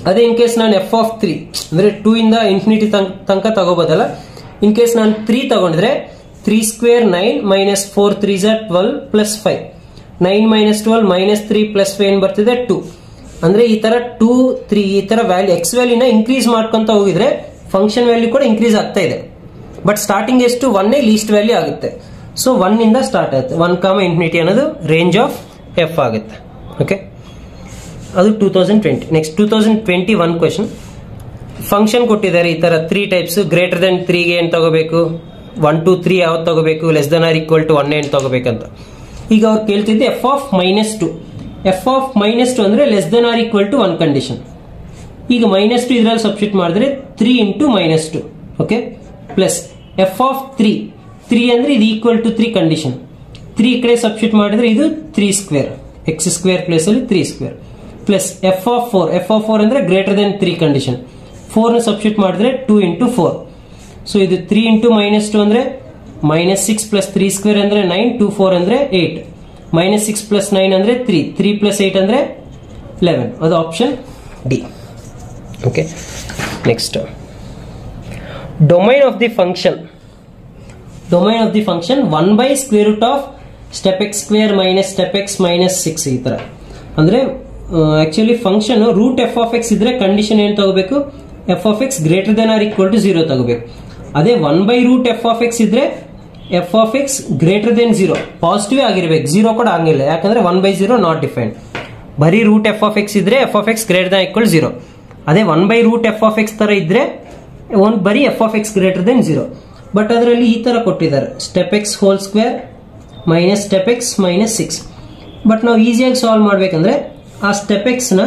ಅದೇ ಇನ್ ಕೇಸ್ ನಾನು ಎಫ್ ಆಫ್ 3 ಅಂದ್ರೆ 2 ಇಂದ ಇನ್ಫಿನಿಟಿ ತನಕ ತಗೋಬೋದಲ್ಲ. ಇನ್ ಕೇಸ್ ನಾನು 3 ತಗೊಂಡ್ರೆ 3 square 9 minus 4 3s are 12 plus 5. 9 minus 12 minus 3 plus 5 ಏನ್ ಬರ್ತಿದೆ? 2. ಅಂದ್ರೆ ಈ ತರ 2, 3 ಈ ತರ ವ್ಯಾಲ್ಯೂ ಎಕ್ಸ್ ವ್ಯಾಲ್ಯೂನ ಇನ್ಕ್ರೀಸ್ ಮಾಡ್ಕೊಂತ ಹೋಗಿದ್ರೆ ಫಂಕ್ಷನ್ ವ್ಯಾಲ್ಯೂ ಕೂಡ ಇನ್ಕ್ರೀಸ್ ಆಗ್ತಾ ಇದೆ. ಬಟ್ ಸ್ಟಾರ್ಟಿಂಗ್ ಎಷ್ಟು? 1 ಲೀಸ್ಟ್ ವ್ಯಾಲ್ಯೂ ಆಗುತ್ತೆ. ಸೊ 1 ಇಂದ ಸ್ಟಾರ್ಟ್ ಆಗುತ್ತೆ. 1, ಇನ್ಫಿನಿಟಿ ಅನ್ನೋದು ರೇಂಜ್ ಆಫ್ ಎಫ್ ಆಗುತ್ತೆ. ಓಕೆ, ಅದು 2020. Next 2021 question. ಫಂಕ್ಷನ್ ಕೊಟ್ಟಿದ್ದಾರೆ ಈ ತರ 3 ಟೈಪ್ಸ್. ಗ್ರೇಟರ್ ದೆನ್ 3 ಗೆ ಏನ್ ತಗೋಬೇಕು? 1, 2, 3 ಯಾವ್ದು ತಗೋಬೇಕು? Less than or equal to 1 ಏನ್ ತಗೋಬೇಕಂತ. ಈಗ ಅವ್ರು ಕೇಳ್ತಿದ್ದೆ ಎಫ್ ಆಫ್ -2. ಎಫ್ ಆಫ್ -2 ಅಂದ್ರೆ less than or equal to 1 ಕಂಡೀಷನ್. ಈಗ -2 ಇದರಲ್ಲಿ ಸಬ್ಸ್ಟಿಟ್ಯೂಟ್ ಮಾಡಿದ್ರೆ 3 into -2. Okay, plus f of 3 ಅಂದ್ರೆ ಇದು ಈಕ್ವಲ್ ಟು 3 ಕಂಡೀಷನ್. 3 ಈ ಕಡೆ ಸಬ್ಸ್ಟಿಟ್ಯೂಟ್ ಮಾಡಿದ್ರೆ ಇದು 3 ಸ್ಕ್ವೇರ್, ಎಕ್ಸ್ ಸ್ಕ್ವೇರ್ ಪ್ಲೇಸ್ ಅಲ್ಲಿ 3 ಸ್ಕ್ವೇರ್. ಪ್ಲಸ್ ಎಫ್ ಆಫ್ 4 ಅಂದ್ರೆ ಗ್ರೇಟರ್ ದೆನ್ 3 ಕಂಡೀಷನ್. 4 ನ ಸಬ್ಸ್ಟಿಟ್ಯೂಟ್ ಮಾಡಿದ್ರೆ 2 ಇಂಟು 4. ಸೊ ಇದು 3 ಇಂಟು -2 ಅಂದ್ರೆ -6 ಪ್ಲಸ್ 3 ಸ್ಕ್ವೇರ್ ಅಂದ್ರೆ 9, 2, 4 ಅಂದ್ರೆ 8. -6 ಪ್ಲಸ್ 9 ಅಂದ್ರೆ 3, 3 ಪ್ಲಸ್ 8 ಅಂದ್ರೆ 11. ಅದು option D. Okay, next domain of the function. Domain of the function 1/√of step x square minus step x minus 6 ಈ ತರ. ಅಂದ್ರೆ actually function root F of x ಇದ್ರೆ ಕಂಡೀಷನ್ ಏನ್ ತಗೋಬೇಕು? F of X greater than or equal to 0 ತಗೋಬೇಕು. ಅದೇ 1/√f of x ಇದ್ರೆ f of X greater than 0 positive ಆಗಿರ್ಬೇಕು. 0 ಕೂಡ ಆಗಿಲ್ಲ, ಯಾಕಂದ್ರೆ 1/0 ನಾಟ್ ಡಿಫೈನ್ಡ್. ಬರೀ ರೂಟ್ ಎಫ್ ಆಫ್ ಎಕ್ಸ್ ಇದ್ರೆ f of X greater than equal 0. ಅದೇ 1/√f ಆಫ್ ಎಕ್ಸ್ ತರ ಇದ್ರೆ ಬರೀ f of X greater than 0. But ಅದರಲ್ಲಿ ಈ ತರ ಕೊಟ್ಟಿದ್ದಾರೆ, step X whole square minus step X minus 6. But ನಾವು ಈಸಿಯಾಗಿ ಸಾಲ್ವ್ ಮಾಡ್ಬೇಕಂದ್ರೆ ಆ ಸ್ಟೆಪ್ ಎಕ್ಸ್ ನ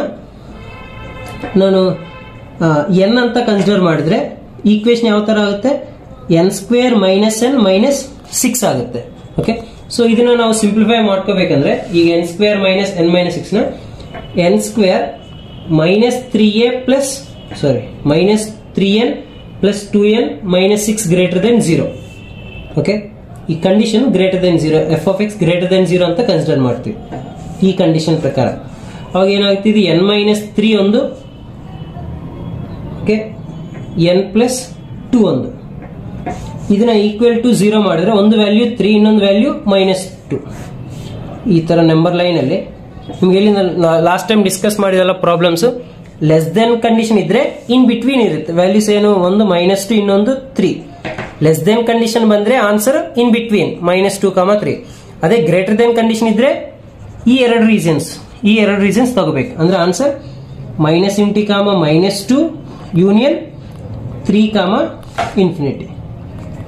ನಾನು ಎನ್ ಅಂತ ಕನ್ಸಿಡರ್ ಮಾಡಿದ್ರೆ ಈಕ್ವೇಶನ್ ಯಾವ ತರ ಆಗುತ್ತೆ? N square minus n minus 6 ಆಗುತ್ತೆ. ಓಕೆ, ಸೊ ಇದನ್ನ ನಾವು ಸಿಂಪ್ಲಿಫೈ ಮಾಡ್ಕೋಬೇಕಂದ್ರೆ ಈಗ n square minus n minus 6 ನ n square minus 3a plus minus 3n plus 2n minus 6 greater than 0. Okay, ಈ condition greater than 0, f of X greater than 0 ಅಂತ consider ಮಾಡ್ತೀವಿ ಈ ಕಂಡೀಷನ್ ಪ್ರಕಾರ. ಅವಾಗ ಏನಾಗ್ತಿದೆ? ಎನ್ ಮೈನಸ್ 3 ಒಂದು, ಓಕೆ, ಎನ್ ಪ್ಲಸ್ 2 ಒಂದು. ಇದನ್ನ ಈಕ್ವಲ್ ಟು 0 ಮಾಡಿದ್ರೆ ಒಂದು ವ್ಯಾಲ್ಯೂ 3 ಇನ್ನೊಂದು ವ್ಯಾಲ್ಯೂ -2 ಈ ತರ ನಂಬರ್ ಲೈನ್ ಅಲ್ಲಿ ನಿಮ್ಗೆ ಎಲ್ಲಿ ಲಾಸ್ಟ್ ಟೈಮ್ ಡಿಸ್ಕಸ್ ಮಾಡಿದಲ್ಲ ಪ್ರಾಬ್ಲಮ್ಸ್ ಲೆಸ್ ದೆನ್ ಕಂಡೀಷನ್ ಇದ್ರೆ ಇನ್ ಬಿಟ್ವೀನ್ ಇರುತ್ತೆ ವ್ಯಾಲ್ಯೂಸ್ ಏನು ಒಂದು -2 ಇನ್ನೊಂದು 3 ಲೆಸ್ ದೆನ್ ಕಂಡೀಷನ್ ಬಂದ್ರೆ ಆನ್ಸರ್ ಇನ್ ಬಿಟ್ವೀನ್ -2, 3 ಅದೇ ಗ್ರೇಟರ್ ದೆನ್ ಕಂಡೀಷನ್ ಇದ್ರೆ ಈ ಎರಡು ರೀಸನ್ಸ್ ತಗೋಬೇಕು ಅಂದ್ರೆ answer -∞, -2 union 3, infinity.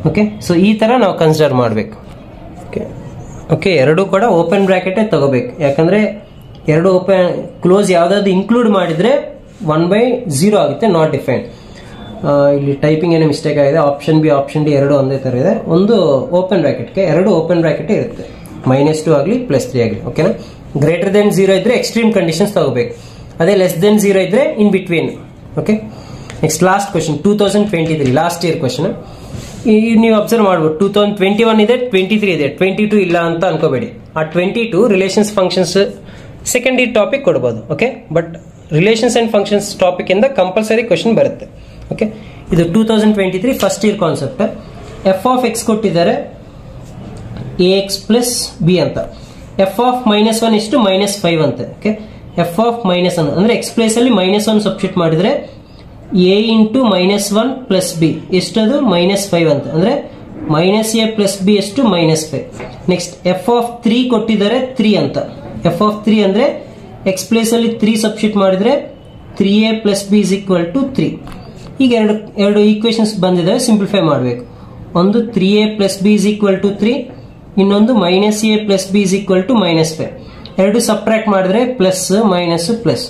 Okay, so ಈ ತರ ನಾವು ಕನ್ಸಿಡರ್ ಮಾಡಬೇಕು. ಓಕೆ, ಎರಡು ಕೂಡ ಓಪನ್ ಬ್ರಾಕೆಟ್ ತಗೋಬೇಕು, ಯಾಕಂದ್ರೆ ಎರಡು ಓಪನ್ ಕ್ಲೋಸ್ ಯಾವ್ದಾದ್ರು ಇನ್ಕ್ಲೂಡ್ ಮಾಡಿದ್ರೆ 1/0 ಆಗುತ್ತೆ, ನಾಟ್ ಡಿಫೈನ್ಡ್. ಇಲ್ಲಿ ಟೈಪಿಂಗ್ ಏನೋ ಮಿಸ್ಟೇಕ್ ಆಗಿದೆ. ಆಪ್ಷನ್ ಬಿ ಆಪ್ಷನ್ ಡಿ ಎರಡು ಒಂದೇ ತರ ಇದೆ. ಒಂದು ಓಪನ್ ಬ್ರಾಕೆಟ್ಗೆ ಎರಡು ಓಪನ್ ಬ್ರಾಕೆಟ್ ಇರುತ್ತೆ, -2 ಆಗಲಿ +3 ಆಗಲಿ. ಓಕೆನಾ? ಗ್ರೇಟರ್ ದೆನ್ 0 ಇದ್ರೆ ಎಕ್ಸ್ಟ್ರೀಮ್ ಕಂಡೀಷನ್ಸ್ ತಗೋಬೇಕು, ಅದೇ ಲೆಸ್ ದೆನ್ 0 ಇದ್ರೆ in between. Okay, next last question 2023 last year question. ನೀವು ಅಬ್ಸರ್ವ್ ಮಾಡ್ಬೋದು 2021 ಇದೆ, 23 ಇದೆ, 22 ಇಲ್ಲ ಅಂತ ಅನ್ಕೋಬೇಡಿ. ಆ 22 relations functions second year topic ಕೊಡ್ಬೋದು. Okay, but relations and functions topic ಇಂದ ಕಂಪಲ್ಸರಿ ಕ್ವಶನ್ ಬರುತ್ತೆ. ಓಕೆ, ಇದು 2023 ಫಸ್ಟ್ ಇಯರ್ ಕಾನ್ಸೆಪ್ಟ್. f(x) ಕೊಟ್ಟಿದ್ದಾರೆ ax + b ಅಂತ. f(-1) ಎಷ್ಟು -5 ಅಂತ. ಓಕೆ, f(-1) ಅಂದ್ರೆ x ಪ್ಲೇಸ್ ಅಲ್ಲಿ -1 ಸಬ್ಸ್ಟಿಟ್ಯೂಟ್ ಮಾಡಿದ್ರೆ a × -1 + b ಎಷ್ಟದು -5 ಅಂತ. ಅಂದ್ರೆ -a + b ಎಷ್ಟು -5. ನೆಕ್ಸ್ಟ್ f(3) ಕೊಟ್ಟಿದ್ದಾರೆ 3 ಅಂತ. f(3) ಅಂದ್ರೆ x ಪ್ಲೇಸ್ ಅಲ್ಲಿ 3 ಸಬ್ಸ್ಟಿಟ್ಯೂಟ್ ಮಾಡಿದ್ರೆ 3a + b = 3. ಈಗ ಎರಡು ಈಕ್ವೇಶನ್ಸ್ ಬಂದಿದ್ದಾವೆ, ಸಿಂಪ್ಲಿಫೈ ಮಾಡಬೇಕು. ಒಂದು 3a + b = 3, ಇನ್ನೊಂದು -a + b = -5. ಎರಡು ಸಬ್ಟ್ರಾಕ್ಟ್ ಮಾಡಿದ್ರೆ plus minus plus,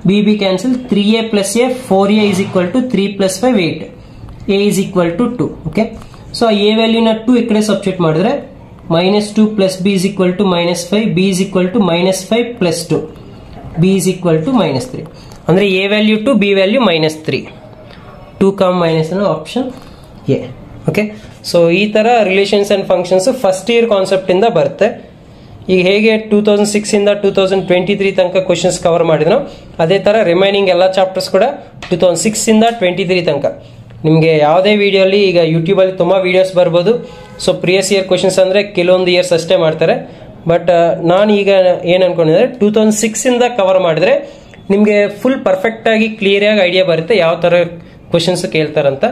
b cancel. 3a + a 4a = 3 + 5 8, a = 2. Okay, so a ವ್ಯಾಲ್ಯೂನ 2 ಈ ಕಡೆ ಸಬ್ಸ್ಟಿಟ್ಯೂಟ್ ಮಾಡಿದ್ರೆ -2 + b = -5, b = -5 + 2, b = -3. ಅಂದ್ರೆ a value 2, b value -3, 2, - option A. Okay, so ಈ ತರ relations and functions first year concept ಇಂದ ಬರುತ್ತೆ. ಈಗ ಹೇಗೆ 2006 ಇಂದ 2023 ತನಕ ಕ್ವಶನ್ಸ್ ಕವರ್ ಮಾಡಿದ್ನೋ ಅದೇ ತರ ರಿಮೈನಿಂಗ್ ಎಲ್ಲ ಚಾಪ್ಟರ್ಸ್ ಕೂಡ 2006 ಇಂದ 23 ತನಕ. ನಿಮಗೆ ಯಾವುದೇ ವಿಡಿಯೋ ಅಲ್ಲಿ ಈಗ ಯೂಟ್ಯೂಬ್ ಅಲ್ಲಿ ತುಂಬಾ ವಿಡಿಯೋಸ್ ಬರ್ಬೋದು. ಸೊ ಪ್ರಿವಿಯಸ್ ಇಯರ್ ಕ್ವಶನ್ಸ್ ಅಂದ್ರೆ ಕೆಲವೊಂದು ಇಯರ್ಸ್ ಅಷ್ಟೇ ಮಾಡ್ತಾರೆ. ಬಟ್ ನಾನು ಈಗ ಏನ್ ಅನ್ಕೊಂಡಿದ್ರೆ 2006 ಇಂದ ಕವರ್ ಮಾಡಿದ್ರೆ ನಿಮಗೆ ಫುಲ್ ಪರ್ಫೆಕ್ಟ್ ಆಗಿ ಕ್ಲಿಯರ್ ಆಗಿ ಐಡಿಯಾ ಬರುತ್ತೆ ಯಾವ ತರ ಕ್ವಶನ್ಸ್ ಕೇಳ್ತಾರಂತ.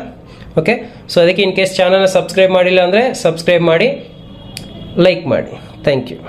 ಓಕೆ, ಸೊ ಅದಕ್ಕೆ ಇನ್ ಕೇಸ್ ಚಾನಲ್ನ ಸಬ್ಸ್ಕ್ರೈಬ್ ಮಾಡಿಲ್ಲ ಅಂದರೆ ಸಬ್ಸ್ಕ್ರೈಬ್ ಮಾಡಿ, ಲೈಕ್ ಮಾಡಿ. Thank you.